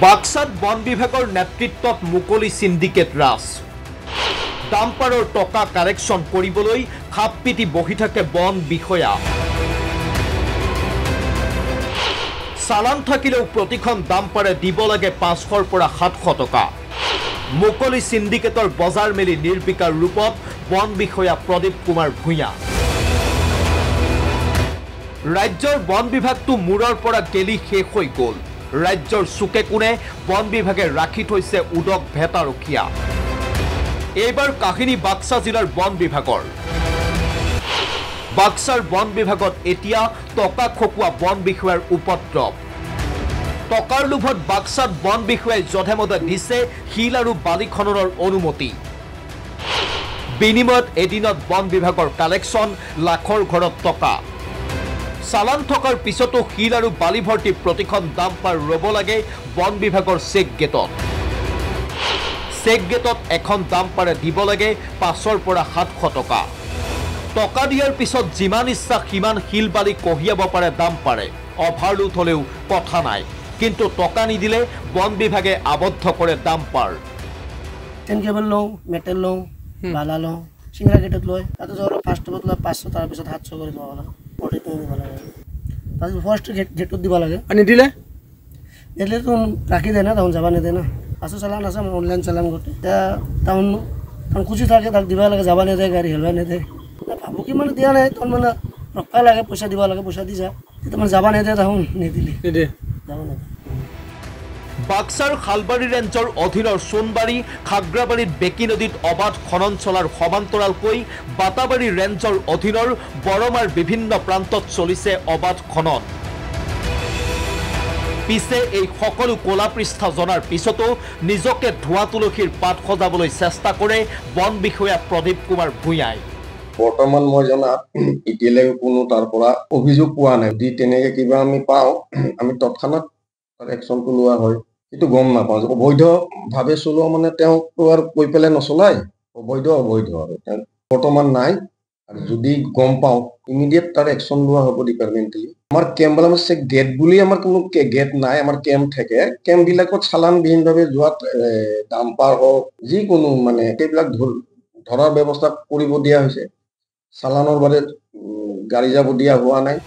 বাক্সাত বন বিভাগৰ নেতৃত্বত মুকলি সিন্ডিকেট ৰাজ ডাম্পাৰৰ টকা কালেকশ্যন কৰিবলৈ খাপ পিটি বহি থাকে বন বিষয়া চালান থাকিলেও প্ৰতিখন ডাম্পাৰে দিব লাগে 500ৰ পৰা 700 টকা মুকলি সিন্ডিকেটৰ বজাৰ মেলি নিৰ্বিকাৰ ৰূপত বন বিষয়া প্ৰদীপ কুমাৰ ভূঞা ৰাজ্যৰ বন বিভাগটো মূৰৰ পৰা গেলি শেষ হৈ গ'ল ৰাজ্যৰ চুকে কোণে বন বিভাগে ৰাখি থৈছে উদক ভেটাৰখীয়া এইবাৰ কাহিনী বাক্সা জিলাৰ বন বিভাগৰ বাক্সাৰ বন বিভাগত এতিয়া টকা খপুৱা বন বিষয়াৰ উপদ্ৰৱ টকাৰ লোভত বাক্সাত বন বিষয়াই যধেমধে দিছে শিল আৰু বালি খননৰ অনুমতি বিনিময়ত এদিনত বন বিভাগৰ কালেকশ্যন লাখৰ ঘৰত টকা চালান থকাৰ পিছতো শিল আৰু বালি ভৰ্তি প্ৰতিখন ডাম্পাৰ ৰব লাগে বন বিভাগৰ চেক গেটত এখন ডাম্পাৰে দিব লাগে 500ৰ পৰা 700 টকা টকা দিয়াৰ পিছত যিমান ইচ্ছা সিমান শিল বালি কঢ়িয়াব পাৰে ডাম্পাৰে অভাৰলোড হলেও কথা নাই কিন্তু টকা নিদিলে বন বিভাগে আবদ্ধ কৰে ডাম্পাৰ টেন কেবল লওঁ মেটেল লওঁ বালা লওঁ চিংৰা গেটত লয় তাতে ধৰ ফাৰ্ষ্ট টপত লয় 500 তাৰ পিছত 700 কৰি দিব লাগে পটেটো দিব লাগে তাৰ ফাৰ্ষ্ট গেটত দিব লাগে নিদিলে তো ৰাখি দেনা তাহন যাবা নেদে না আছে চালান আছে অনলাইন চালান গতে তাহন খুচি থাকে তাক দিব লাগে যাবা নেদে গাড়ী হেলবা নেদে ভাবো কি মানে দিয়া নাই তখন মানে ৰখা লাগে পইচা দিব লাগে পইচা দি যা তেতিয়া মানে যাবা নেদে তাহন নিদিলি যাবা নেদে বাক্সাৰ খালবাৰী ৰেঞ্জৰ অধীনৰ সোণবাৰী খাগ্ৰাবাৰীত বেকি নদীত অবাধ খনন চলাৰ সমান্তৰালকৈ বাটাবাৰী ৰেঞ্জৰ অধীনৰ বৰমাৰ বিভিন্ন প্ৰান্তত চলিছে অবাধ খনন পিছে এই সকলো কলা পৃষ্ঠা জনাৰ পিছতো নিজকে ধোৱা তুলসীৰ পাত সজাবলৈ চেষ্টা কৰে বন বিষয়া প্ৰদীপ কুমাৰ ভূঞাই বৰ্তমান মই জনাত এতিয়ালৈকে কোনো তাৰ পৰা অভিযোগ পোৱা নাই যদি তেনেকৈ কিবা আমি পাওঁ আমি তৎক্ষণাত তাৰ একশ্যনটো লোৱা হয় কিন্তু গম নাপাওঁ অবৈধভাৱে চলোৱা মানে তেওঁকতো আৰু কৈ পেলাই নচলায় অবৈধ আৰু বৰ্তমান নাই আৰু যদি গম পাওঁ ইমিডিয়েট তাৰ একশ্যন লোৱা হ'ব ডিপাৰ্টমেণ্টেলি আমাৰ কেম্পবিলাক আছে গেট বুলি আমাৰ কোনো গেট নাই আমাৰ কেম্প থাকে কেম্পবিলাকত চালানবিহীনভাৱে যোৱাত ডাম্পাৰ হওক যিকোনো মানে সেইবিলাক ধৰাৰ ব্যৱস্থা কৰিব দিয়া হৈছে চালানৰ বাবে গাড়ী যাব দিয়া হোৱা নাই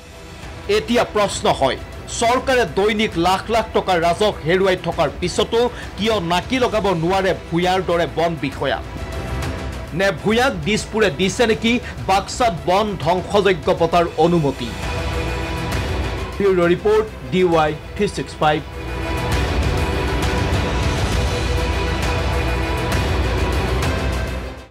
এতিয়া প্ৰশ্ন হয় চৰকাৰে দৈনিক লাখ লাখ টকাৰ ৰাজহ হেৰুৱাই থকাৰ পিছতো কিয় নাকি লগাব নোৱাৰে ভূঞাৰ দৰে বন বিষয়া নে ভূঞাক দিছপুৰে দিছে নেকি বাক্সাত বন ধ্বংসযজ্ঞ পতাৰ অনুমতি ব্যুৰ' ৰিপৰ্ট DY 365